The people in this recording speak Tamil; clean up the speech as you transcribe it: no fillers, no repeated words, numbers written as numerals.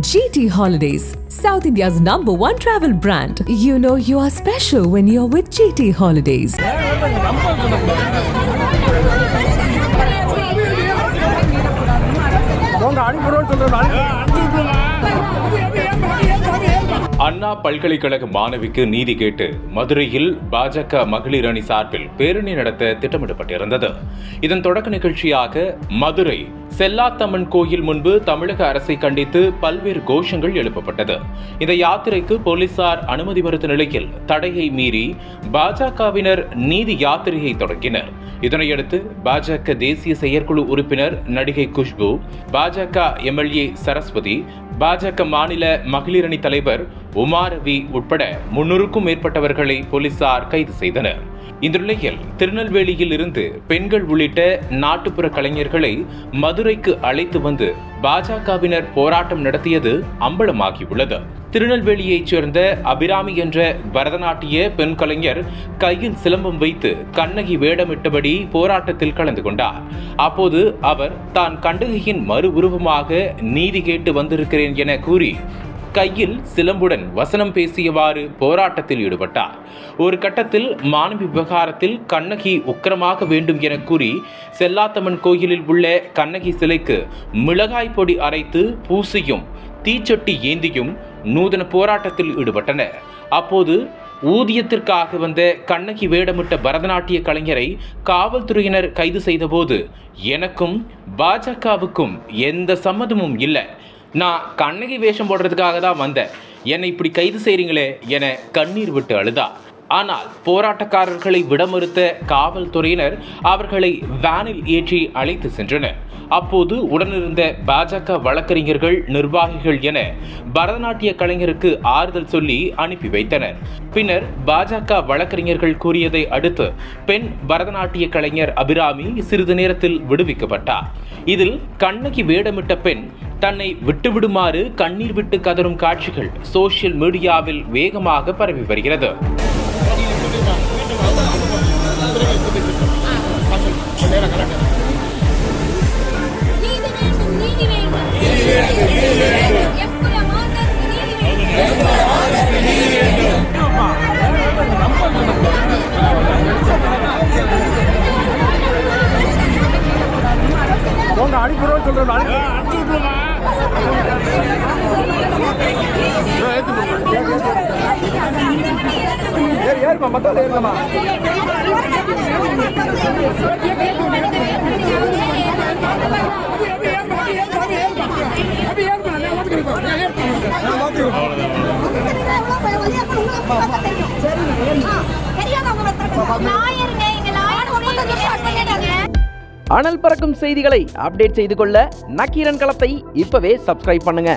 GT Holidays, South India's #1 travel brand. You know you are special when you're with GT Holidays. அண்ணா பல்கலைக்கழக மாணவிக்கு நீதி கேட்டு மதுரையில் பாஜக மகளிர் அணி சார்பில் பேரணி நடத்த திட்டமிடப்பட்டிருந்தது. இதன் தொடக்க நிகழ்ச்சியாக மதுரை செல்லாத்தம்மன் கோயில் முன்பு தமிழக அரசை கண்டித்து பல்வேறு கோஷங்கள் எழுப்பப்பட்டது. இந்த யாத்திரைக்கு போலீசார் அனுமதி மறுத்த நிலையில் தடையை மீறி பாஜகவினர் நீதி யாத்திரையை தொடங்கினர். இதனையடுத்து பாஜக தேசிய செயற்குழு உறுப்பினர் நடிகை குஷ்பு, பாஜக எம்எல்ஏ சரஸ்வதி, பாஜக மாநில மகளிர் அணி தலைவர் உமாரவி உட்பட 300க்கும் மேற்பட்டவர்களை போலீசார் கைது செய்தனர். இந்த நிலையில் திருநெல்வேலியில் இருந்து பெண்கள் உள்ளிட்ட நாட்டுப்புற கலைஞர்களை மதுரைக்கு அழைத்து வந்து பாஜகவினர் போராட்டம் நடத்தியது அம்பலமாகியுள்ளது. திருநெல்வேலியைச் சேர்ந்த அபிராமி என்ற பரதநாட்டிய பெண் கலைஞர் கையில் சிலம்பம் வைத்து கண்ணகி வேடமிட்டபடி போராட்டத்தில் கலந்து கொண்டார். அப்போது அவர் தான் கண்ணகியின் மறு உருவமாக நீதி கேட்டு வந்திருக்கிறேன் என கூறி கையில் சிலம்புடன் வசனம் பேசியவாறு போராட்டத்தில் ஈடுபட்டார். ஒரு கட்டத்தில் மாணவி விவகாரத்தில் கண்ணகி உக்கிரமாக வேண்டும் என கூறி செல்லாத்தம்மன் கோயிலில் உள்ள கண்ணகி சிலைக்கு மிளகாய் பொடி அரைத்து பூசியும் தீச்சொட்டி ஏந்தியும் நூதன போராட்டத்தில் ஈடுபட்டனர். அப்போது ஊதியத்திற்காக வந்த கண்ணகி வேடமிட்ட பரதநாட்டிய கலைஞரை காவல்துறையினர் கைது செய்தபோது எனக்கும் பாஜகவுக்கும் எந்த சம்மதமும் இல்லை, நான் கண்ணகி வேஷம் போடுறதுக்காக தான் வந்தேன், என்னை இப்படி கைது செய்றீங்களே என கண்ணீர் விட்டு அழுதார். ஆனால் போராட்டக்காரர்களை விட மறுத்த காவல்துறையினர் அவர்களை வேனில் ஏற்றி அழைத்து சென்றனர். அப்போது உடனிருந்த பாஜக வழக்கறிஞர்கள், நிர்வாகிகள் என பரதநாட்டிய கலைஞருக்கு ஆறுதல் சொல்லி அனுப்பி வைத்தனர். பின்னர் பாஜக வழக்கறிஞர்கள் கூறியதை அடுத்து பெண் பரதநாட்டிய கலைஞர் அபிராமி சிறிது நேரத்தில் விடுவிக்கப்பட்டார். இதில் கண்ணகி வேடமிட்ட பெண் தன்னை விட்டுவிடுமாறு கண்ணீர் விட்டு கதறும் காட்சிகள் சோசியல் மீடியாவில் வேகமாக பரவி வருகிறது. அனல் பறக்கும் செய்திகளை அப்டேட் செய்து கொள்ள நக்கீரன் களத்தை இப்பவே சப்ஸ்கிரைப் பண்ணுங்க.